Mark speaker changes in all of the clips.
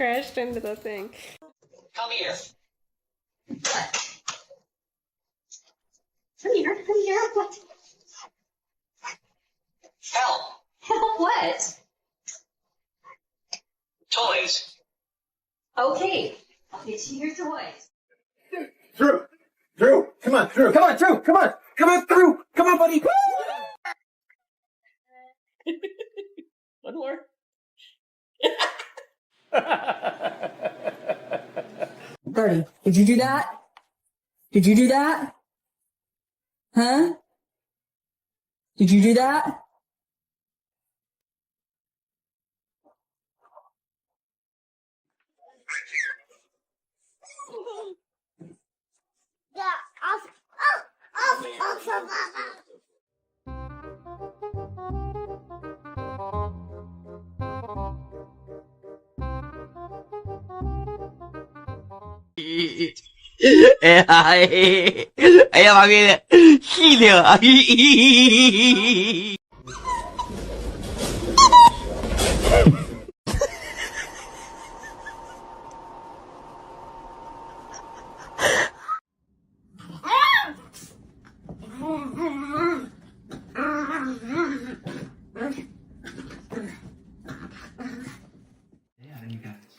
Speaker 1: crashed into the thing.
Speaker 2: Come here.
Speaker 3: What? Come here, what?
Speaker 2: Help.
Speaker 3: Help what?
Speaker 2: Toys.
Speaker 3: Okay, I'll get you your toys.
Speaker 4: Drew, come on, Drew, come on, Drew, come on, buddy.
Speaker 1: One more.
Speaker 5: Birdie, did you do that? Did you do that? Huh? Did you do that?
Speaker 6: Yeah,
Speaker 2: Ella va bien. Gilio.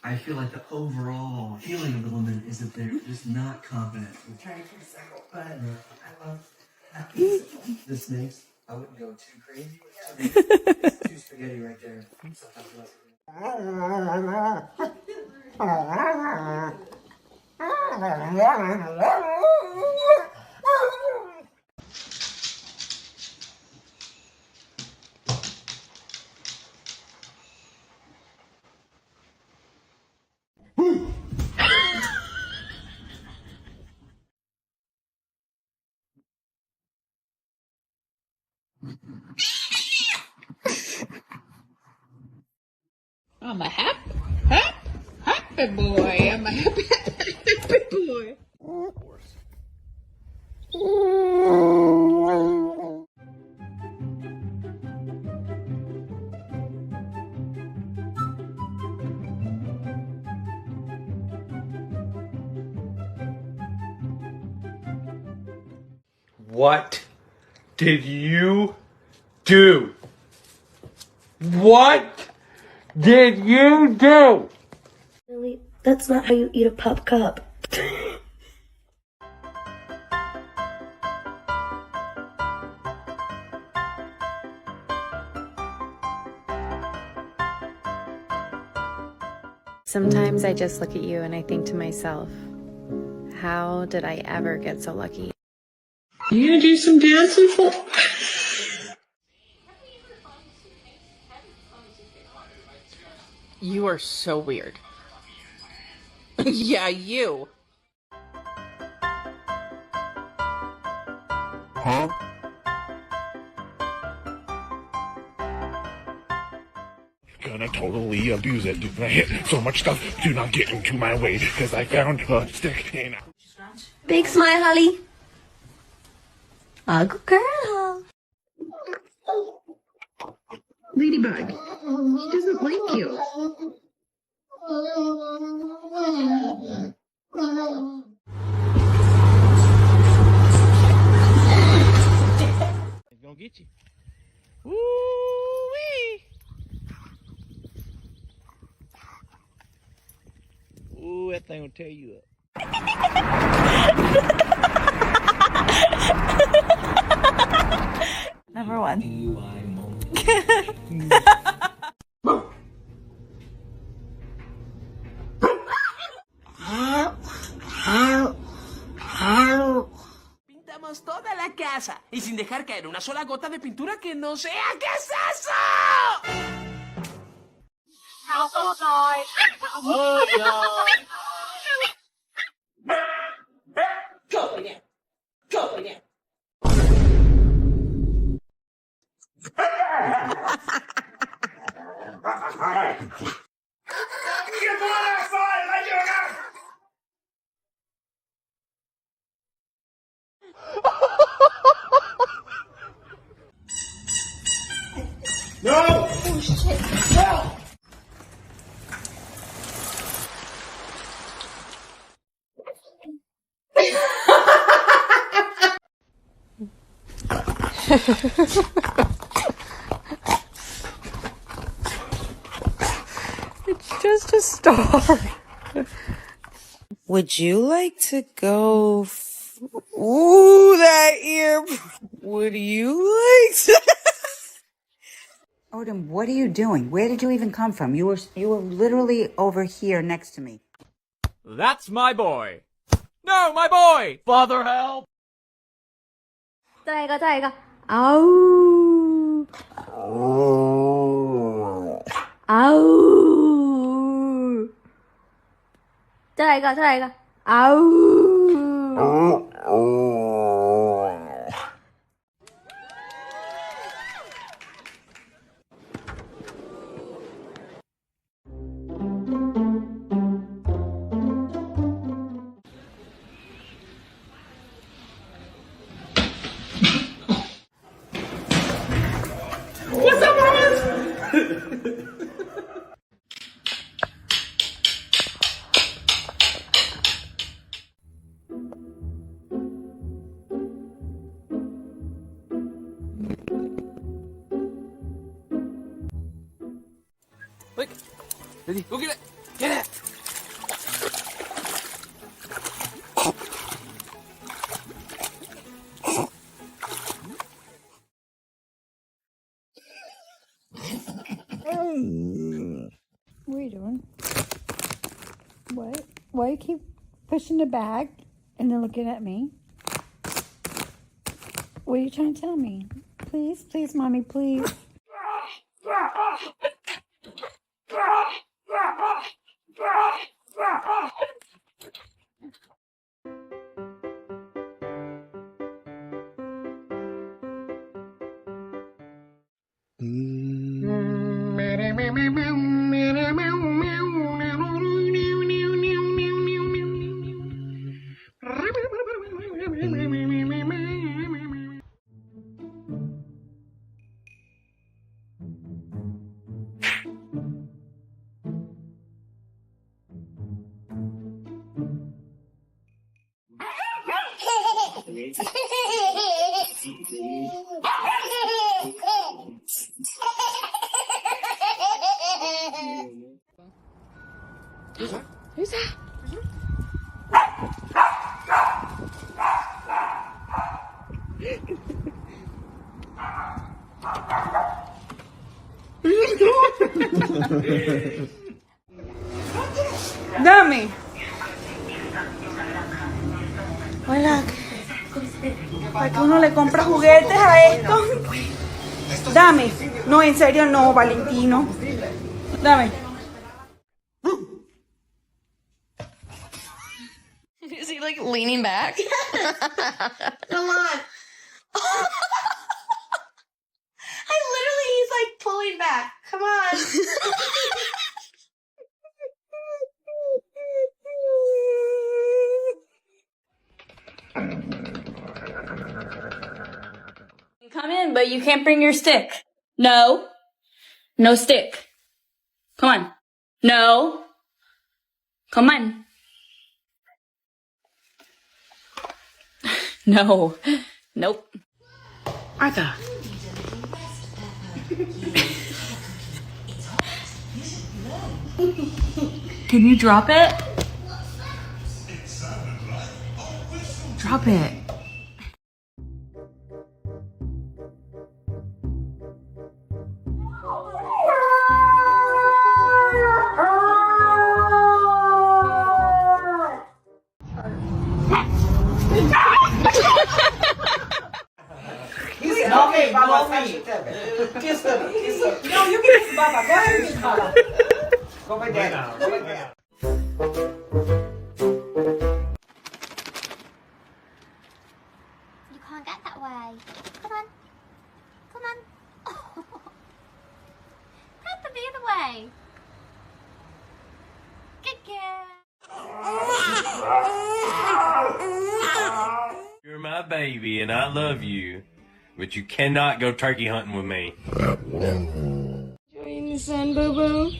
Speaker 7: I feel like the overall feeling of the woman is that they're just not confident. I'm trying to keep it simple, but I love not being simple. The snakes, I wouldn't go too crazy with them. It's too spaghetti right there.
Speaker 1: I'm a happy boy. I'm a happy boy.
Speaker 4: What did you do? What did you do?
Speaker 6: Really? That's not how you eat a pup cup.
Speaker 8: Sometimes I just look at you and I think to myself, how did I ever get so lucky?
Speaker 1: You gonna do some dancing for? You are so weird. Yeah, you.
Speaker 4: Huh? Gonna totally abuse it. I hit so much stuff. Do not get into my way because I found a stick and.
Speaker 6: Big smile, Holly. A good girl.
Speaker 1: Ladybug. She doesn't like you.
Speaker 2: He's gonna get you. Woo-wee. Ooh, that thing will tear you up.
Speaker 5: Number one.
Speaker 2: Pintamos toda la casa y sin dejar caer una sola gota de pintura que no sea. ¿Qué es eso? Go again. Go again.
Speaker 4: No! Oh, shit. No!
Speaker 9: It's just a star.
Speaker 10: Would you like to go? Ooh, that ear. Would you like to?
Speaker 11: Odin, what are you doing? Where did you even come from? You were literally over here next to me.
Speaker 12: That's my boy. No, my boy. Father, help.
Speaker 6: 자, 아우. 아우. 자, 아우.
Speaker 2: What's up, mamas?
Speaker 12: Look, Lizzie, go get it. Get it.
Speaker 13: What are you doing? What? Why you keep pushing the bag and then looking at me? What are you trying to tell me? Please, please, mommy, please.
Speaker 9: Who's that?
Speaker 5: Dame. Hola. ¿Para qué uno le compra juguetes a esto? Dame. No, en serio, no, Valentino. Dame.
Speaker 8: Is he like leaning back?
Speaker 6: Come on. He's like pulling back. Come on.
Speaker 5: Come in, but you can't bring your stick. No. No stick. Come on. No. Come on. No. Nope.
Speaker 9: Arthur. Can you drop it? Drop it.
Speaker 5: Okay, Baba, kiss her. Kiss her. No, you can kiss Baba. Go ahead and kiss Baba. Go by dad. Go by dad.
Speaker 6: You can't get that way. Come on. Come on. Oh. Peppa, the other way. Good girl.
Speaker 14: You're my baby and I love you, but you cannot go turkey hunting with me.
Speaker 9: Enjoying the sun, Boo-Boo?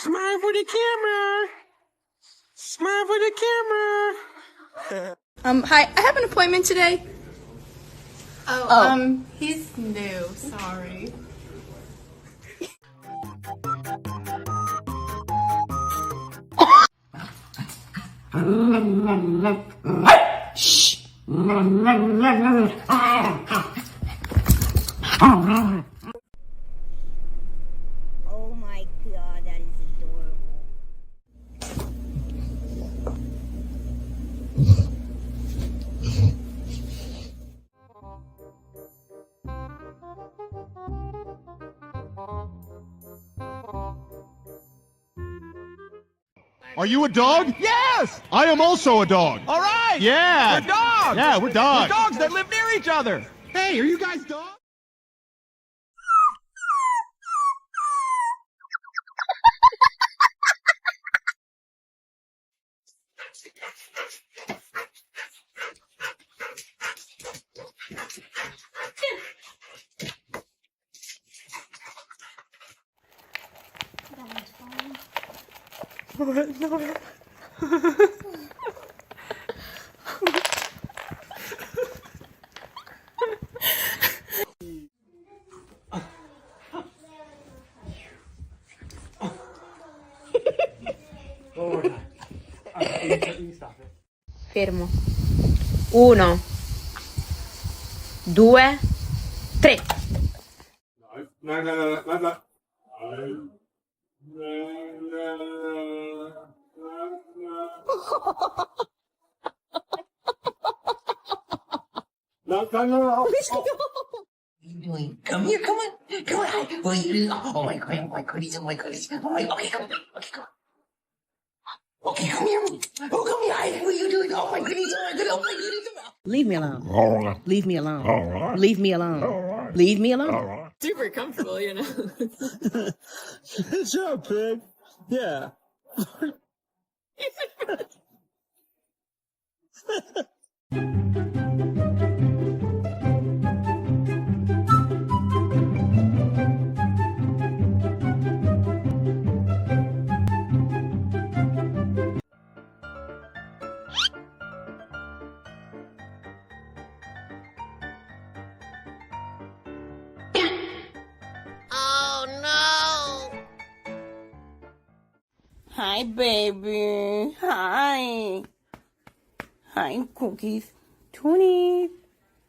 Speaker 2: Smile for the camera. Smile for the camera.
Speaker 5: Hi, I have an appointment today.
Speaker 9: He's new. Sorry.
Speaker 5: Shh.
Speaker 6: Oh my god, that is adorable.
Speaker 15: Are you a dog?
Speaker 12: Yes!
Speaker 15: I am also a dog.
Speaker 12: All right!
Speaker 15: Yeah.
Speaker 12: We're dogs!
Speaker 15: Yeah, we're dogs.
Speaker 12: We're dogs that live near each other!
Speaker 15: Hey, are you guys dogs?
Speaker 8: Fermo. 1, 2, 3.
Speaker 2: Doing? Come here, come on. Come on. Oh my god, oh my goodies, oh my goodies. Oh my, okay, come on. Okay, come on. Okay, come here. Oh, come here. What are you doing? Oh my goodies, oh my goodies, oh my goodies.
Speaker 11: Leave me alone.
Speaker 4: All right.
Speaker 11: Leave me alone.
Speaker 4: All right.
Speaker 11: Leave me alone.
Speaker 4: All right.
Speaker 11: Leave me alone.
Speaker 4: All right.
Speaker 9: Super comfortable, you know.
Speaker 7: Good job, pig. Yeah.
Speaker 5: Hi, baby. Hi. Hi, cookies. Toonie.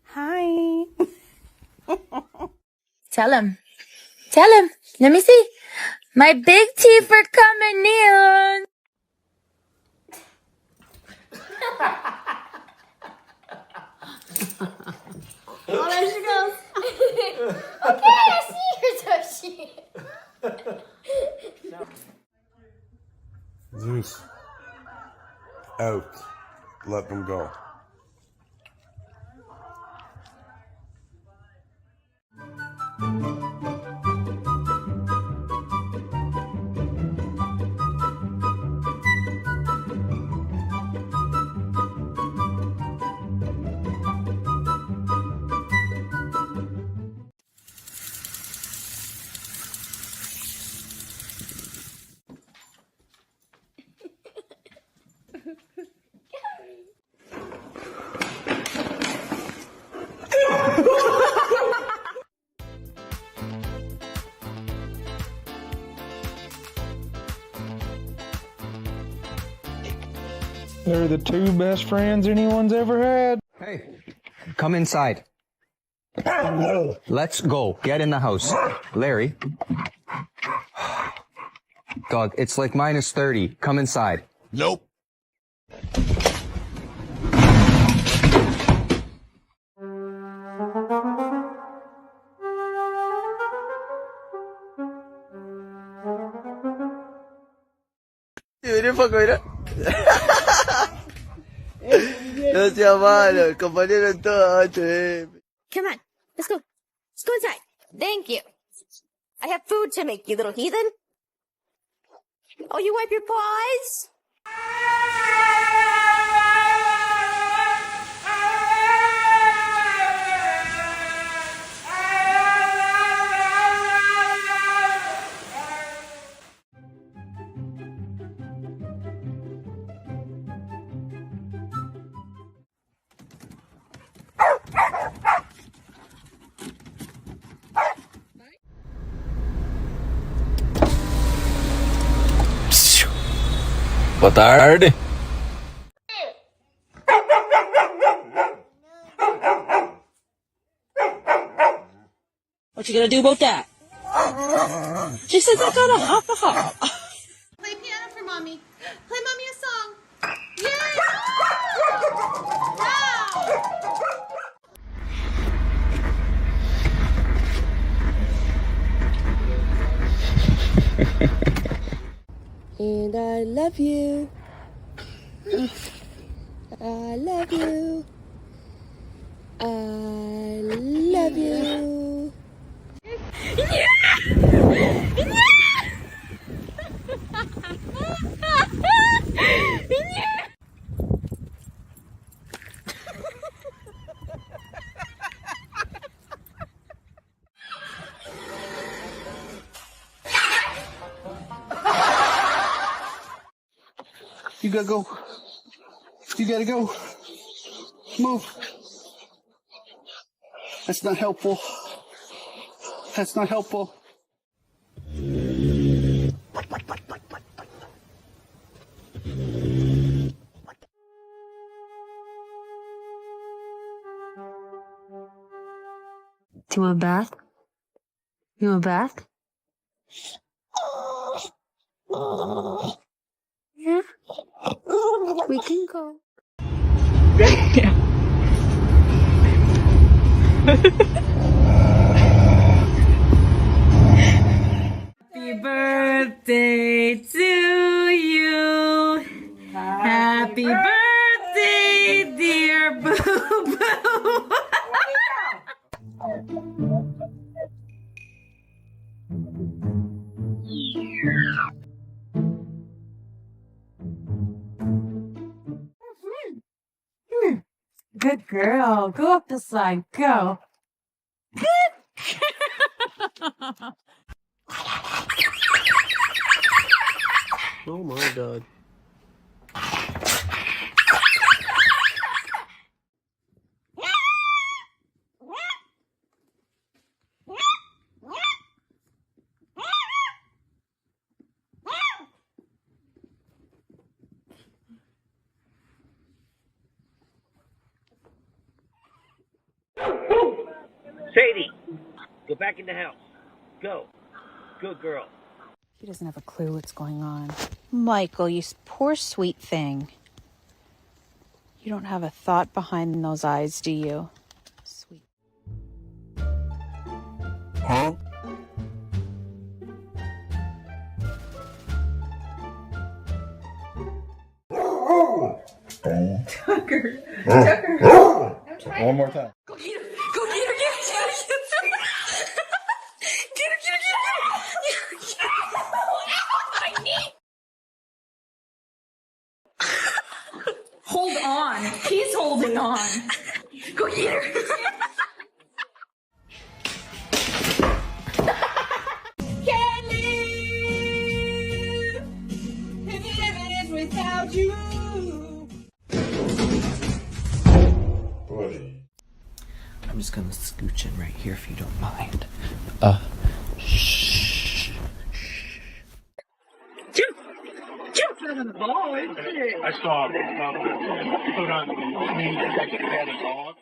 Speaker 5: Hi.
Speaker 16: Tell him. Tell him. Let me see. My big teeth are coming in.
Speaker 13: Oh, there she goes. Okay, I see her, Toshi.
Speaker 17: Zeus. Out. Let them go.
Speaker 18: They're the two best friends anyone's ever had.
Speaker 19: Hey, come inside. Let's go. Get in the house. Larry. Dog, it's like minus 30. Come inside.
Speaker 17: Nope.
Speaker 7: Mira, Paco, mira. No sea malo, el compañero en todo,
Speaker 6: Come on, let's go. Let's go inside. Thank you. I have food to make, you little heathen. Oh, you wipe your paws?
Speaker 14: Boa tarde.
Speaker 5: What you gonna do about that? She says I got a hop a hop.
Speaker 9: Play piano for mommy. Play mommy a song. Yay!
Speaker 6: And I love you. I love you. I love you.
Speaker 7: You gotta go. You gotta go. Move. That's not helpful. That's not helpful.
Speaker 20: Do you want a bath? You want a bath? Yeah. We can go.
Speaker 5: Happy birthday to you. Happy birthday, dear Boo Boo.
Speaker 20: Good girl. Go up the slide. Go.
Speaker 7: Oh my God.
Speaker 2: Sadie, go back in the house. Go. Good girl.
Speaker 8: He doesn't have a clue what's going on. Michael, you poor sweet thing. You don't have a thought behind those eyes, do you? Sweet.
Speaker 17: Huh?
Speaker 9: Tucker. Tucker.
Speaker 17: One more time.
Speaker 9: Go get her. Go get her. Get her. Get her. Get her. Get her. I need. Hold on. He's holding on. Go get her.
Speaker 5: Can't live if living is without you.
Speaker 7: I'm just gonna scooch in right here if you don't mind. Shh.
Speaker 4: I saw put on the news that you had a dog.